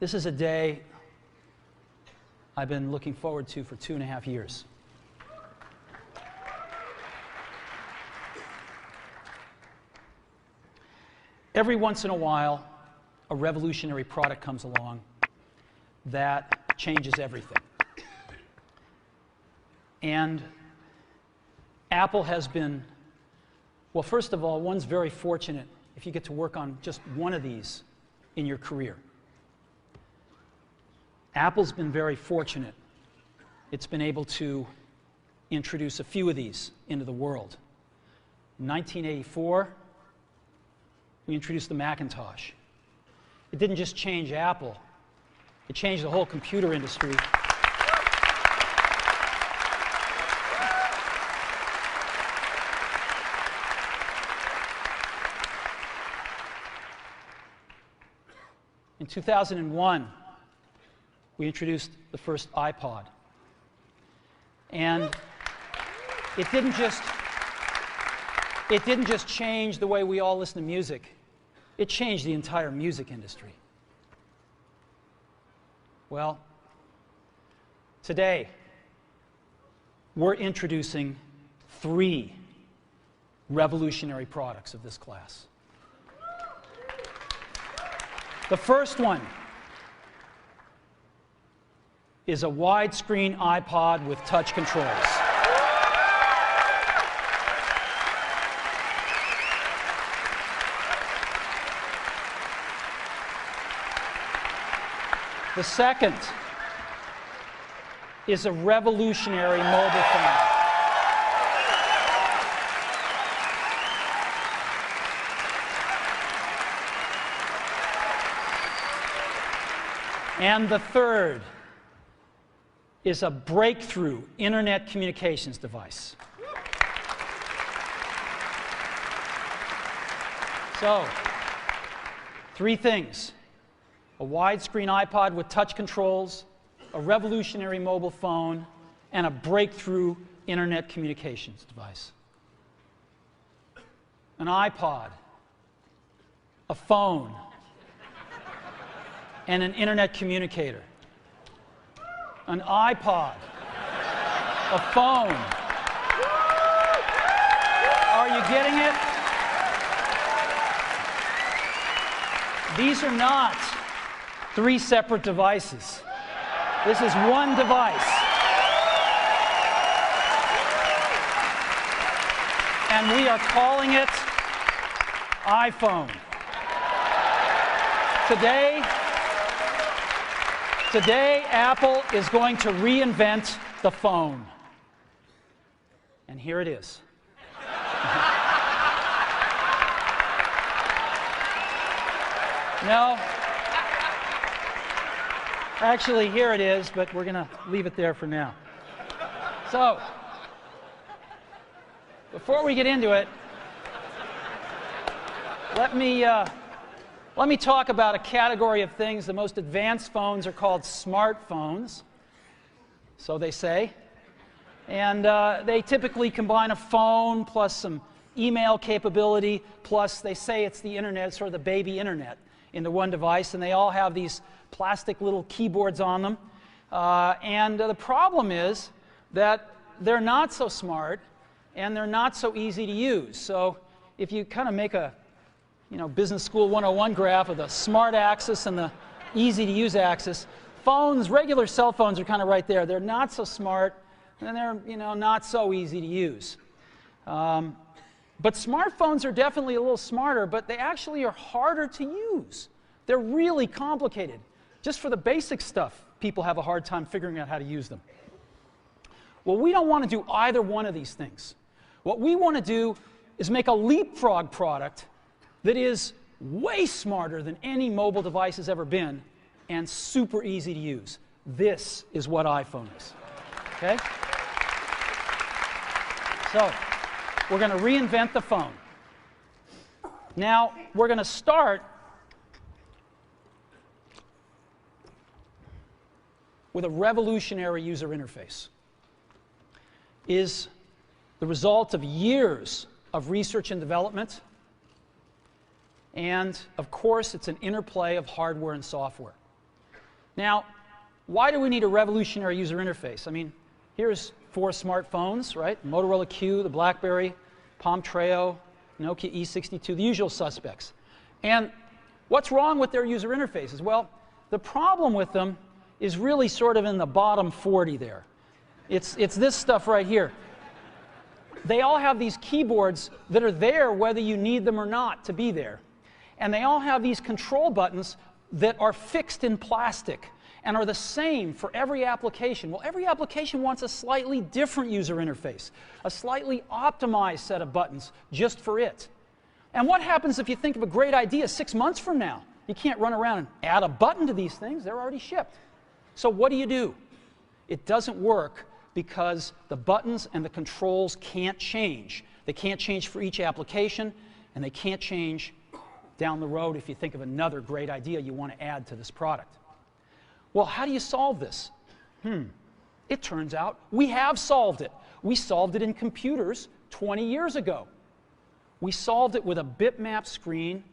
This is a day I've been looking forward to for 2.5 years. Every once in a while, a revolutionary product comes along that changes everything. And Apple has been, well, first of all, one's very fortunate if you get to work on just one of these in your career. Apple's been very fortunate. It's been able to introduce a few of these into the world. In 1984, we introduced the Macintosh. It didn't just change Apple, it changed the whole computer industry. In 2001, we introduced the first iPod. And it didn't just change the way we all listen to music. It changed the entire music industry. Well, today, we're introducing 3 revolutionary products of this class. The first one is a widescreen iPod with touch controls. The second is a revolutionary mobile phone. And the third is a breakthrough internet communications device. So, 3 things: a widescreen iPod with touch controls, a revolutionary mobile phone, and a breakthrough internet communications device. An iPod, a phone, and an internet communicator. An iPod, a phone. Are you getting it? These are not 3 separate devices. This is one device. And we are calling it iPhone. Today, Apple is going to reinvent the phone. And here it is. No. Actually, here it is, but we're going to leave it there for now. So, before we get into it, let me talk about a category of things. The most advanced phones are called smartphones, so they say. And they typically combine a phone plus some email capability, plus they say it's the internet, sort of the baby internet, into one device. And they all have these plastic little keyboards on them. And the problem is that they're not so smart and they're not so easy to use. So if you kind of make a Business School 101 graph of the smart axis and the easy to use axis, regular cell phones are kind of right there. They're not so smart, and they're not so easy to use. But smartphones are definitely a little smarter, but they actually are harder to use. They're really complicated. Just for the basic stuff, people have a hard time figuring out how to use them. Well, we don't want to do either one of these things. What we want to do is make a leapfrog product that is way smarter than any mobile device has ever been and super easy to use. This is what iPhone is. Okay? So, we're going to reinvent the phone. Now, we're going to start with a revolutionary user interface. Is the result of years of research and development. And, of course, it's an interplay of hardware and software. Now, why do we need a revolutionary user interface? I mean, here's 4 smartphones, right? Motorola Q, the BlackBerry, Palm Treo, Nokia E62, the usual suspects. And what's wrong with their user interfaces? Well, the problem with them is really sort of in the bottom 40 there. It's this stuff right here. They all have these keyboards that are there whether you need them or not to be there. And they all have these control buttons that are fixed in plastic and are the same for every application. Well, every application wants a slightly different user interface, a slightly optimized set of buttons just for it. And what happens if you think of a great idea 6 months from now? You can't run around and add a button to these things. They're already shipped. So what do? It doesn't work because the buttons and the controls can't change. They can't change for each application, and they can't change down the road if you think of another great idea you want to add to this product. Well, how do you solve this? It turns out we have solved it. We solved it in computers 20 years ago. We solved it with a bitmap screen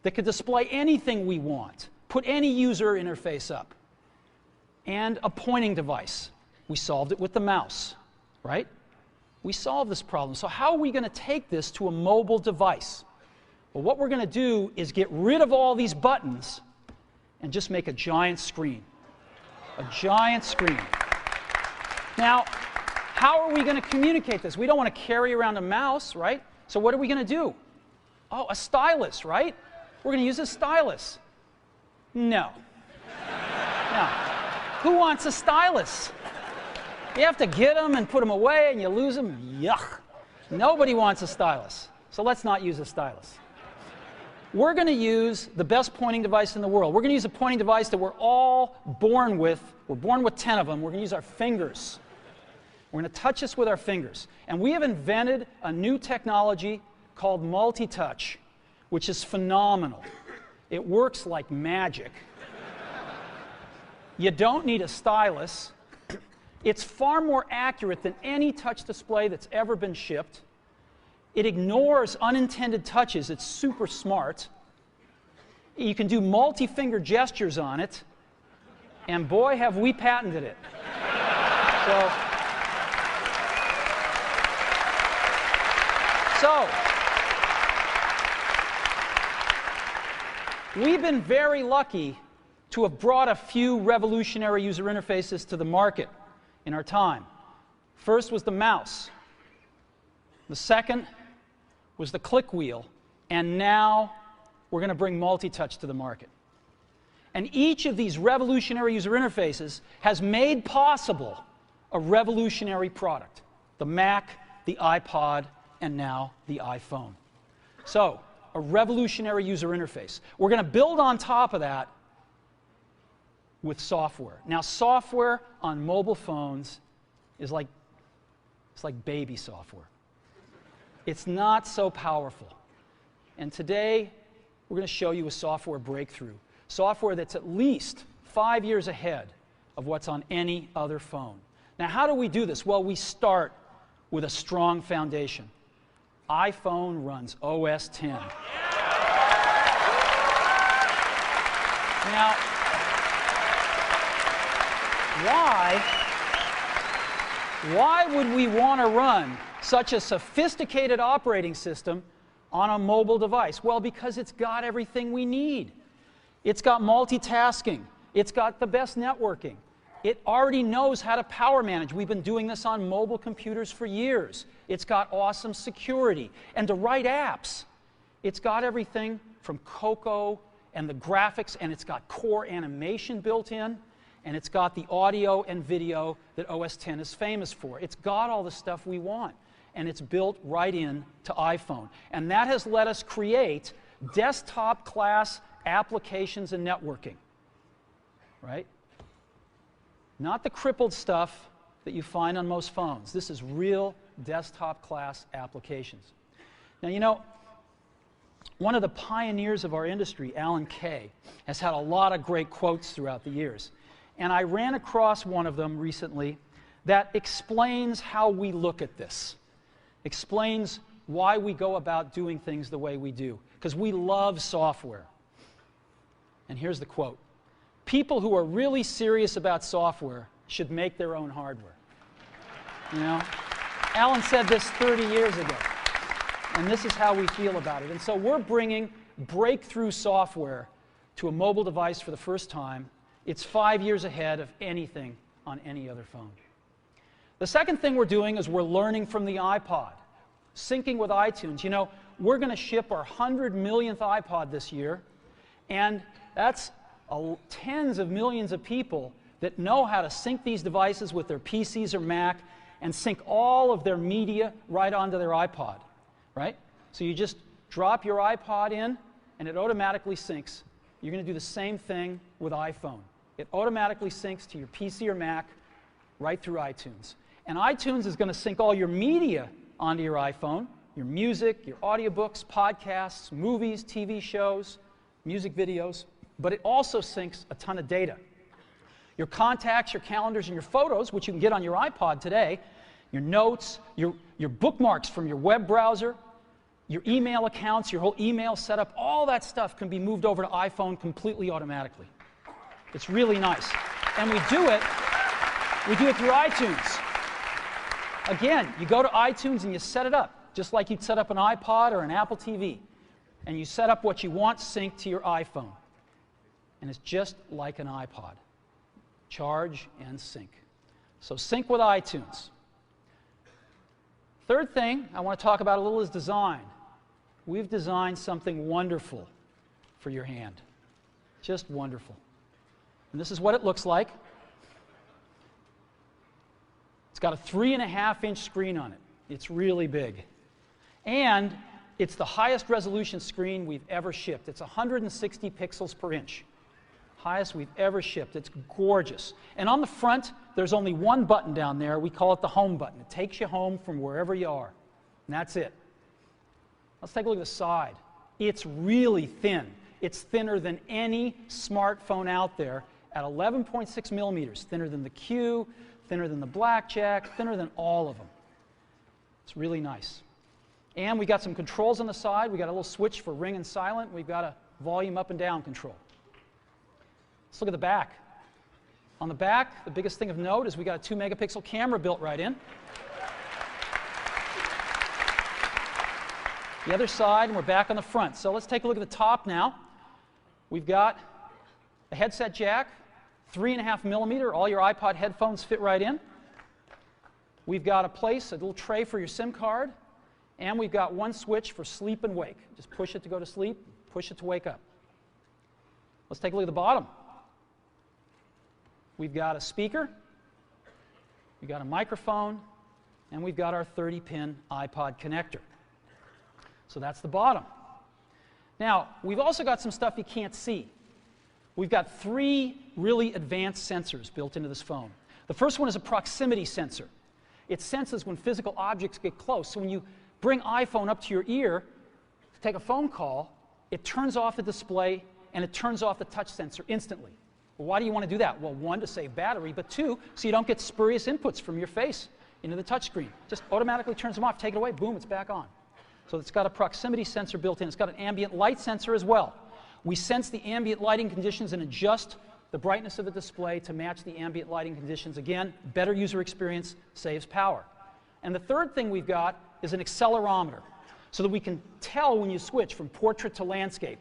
that could display anything we want, put any user interface up, and a pointing device. We solved it with the mouse, right? We solved this problem. So how are we going to take this to a mobile device? Well, what we're going to do is get rid of all these buttons and just make a giant screen. A giant screen. Now, how are we going to communicate this? We don't want to carry around a mouse, right? So what are we going to do? Oh, a stylus, right? We're going to use a stylus. No. No. Who wants a stylus? You have to get them and put them away and you lose them. Yuck. Nobody wants a stylus. So let's not use a stylus. We're going to use the best pointing device in the world. We're going to use a pointing device that we're all born with. We're born with 10 of them. We're going to use our fingers. We're going to touch this with our fingers. And we have invented a new technology called multi-touch, which is phenomenal. It works like magic. You don't need a stylus. It's far more accurate than any touch display that's ever been shipped. It ignores unintended touches. It's super smart. You can do multi-finger gestures on it. And boy, have we patented it. So, we've been very lucky to have brought a few revolutionary user interfaces to the market in our time. First was the mouse. The second was the click wheel. And now we're going to bring multi-touch to the market. And each of these revolutionary user interfaces has made possible a revolutionary product. The Mac, the iPod, and now the iPhone. So, a revolutionary user interface. We're going to build on top of that with software. Now, software on mobile phones is like baby software. It's not so powerful. And today, we're going to show you a software breakthrough. Software that's at least 5 years ahead of what's on any other phone. Now, how do we do this? Well, we start with a strong foundation. iPhone runs OS X. Now, why would we want to run such a sophisticated operating system on a mobile device? Well, because it's got everything we need. It's got multitasking. It's got the best networking. It already knows how to power manage. We've been doing this on mobile computers for years. It's got awesome security. And to write apps, it's got everything from Cocoa and the graphics, and it's got core animation built in, and it's got the audio and video that OS X is famous for. It's got all the stuff we want, and it's built right in to iPhone. And that has let us create desktop-class applications and networking, right? Not the crippled stuff that you find on most phones. This is real desktop-class applications. Now, you know, one of the pioneers of our industry, Alan Kay, has had a lot of great quotes throughout the years. And I ran across one of them recently that explains how we look at this, explains why we go about doing things the way we do, because we love software. And here's the quote. people who are really serious about software should make their own hardware. You know? Alan said this 30 years ago, and this is how we feel about it. And so we're bringing breakthrough software to a mobile device for the first time. It's 5 years ahead of anything on any other phone. The second thing we're doing is we're learning from the iPod, syncing with iTunes. You know, we're going to ship our 100 millionth iPod this year, and that's tens of millions of people that know how to sync these devices with their PCs or Mac and sync all of their media right onto their iPod, right? So you just drop your iPod in, and it automatically syncs. You're going to do the same thing with iPhone. It automatically syncs to your PC or Mac right through iTunes. And iTunes is going to sync all your media onto your iPhone, your music, your audiobooks, podcasts, movies, TV shows, music videos, but it also syncs a ton of data. Your contacts, your calendars, and your photos, which you can get on your iPod today, your notes, your bookmarks from your web browser, your email accounts, your whole email setup, all that stuff can be moved over to iPhone completely automatically. It's really nice. And we do it through iTunes. Again, you go to iTunes and you set it up, just like you'd set up an iPod or an Apple TV. And you set up what you want synced to your iPhone. And it's just like an iPod. Charge and sync. So sync with iTunes. Third thing I want to talk about a little is design. We've designed something wonderful for your hand. Just wonderful. And this is what it looks like. It's got a 3.5-inch screen on it. It's really big. And it's the highest resolution screen we've ever shipped. It's 160 pixels per inch. Highest we've ever shipped. It's gorgeous. And on the front, there's only one button down there. We call it the home button. It takes you home from wherever you are. And that's it. Let's take a look at the side. It's really thin. It's thinner than any smartphone out there at 11.6 millimeters. Thinner than the Q, thinner than the Blackjack, thinner than all of them. It's really nice. And we got some controls on the side. We got a little switch for ring and silent. We've got a volume up and down control. Let's look at the back. On the back, the biggest thing of note is we got a 2-megapixel camera built right in. The other side, and we're back on the front. So let's take a look at the top now. We've got a headset jack, 3.5 millimeter. All your iPod headphones fit right in. We've got a little tray for your SIM card. And we've got one switch for sleep and wake. Just push it to go to sleep, push it to wake up. Let's take a look at the bottom. We've got a speaker, we've got a microphone, and we've got our 30-pin iPod connector. So that's the bottom. Now, we've also got some stuff you can't see. We've got 3 really advanced sensors built into this phone. The first one is a proximity sensor. It senses when physical objects get close. So when you bring iPhone up to your ear to take a phone call, it turns off the display and it turns off the touch sensor instantly. Well, why do you want to do that? Well, 1, to save battery, but 2, so you don't get spurious inputs from your face into the touch screen. Just automatically turns them off, take it away, boom, it's back on. So it's got a proximity sensor built in. It's got an ambient light sensor as well. We sense the ambient lighting conditions and adjust the brightness of the display to match the ambient lighting conditions. Again, better user experience, saves power. And the third thing we've got is an accelerometer, so that we can tell when you switch from portrait to landscape.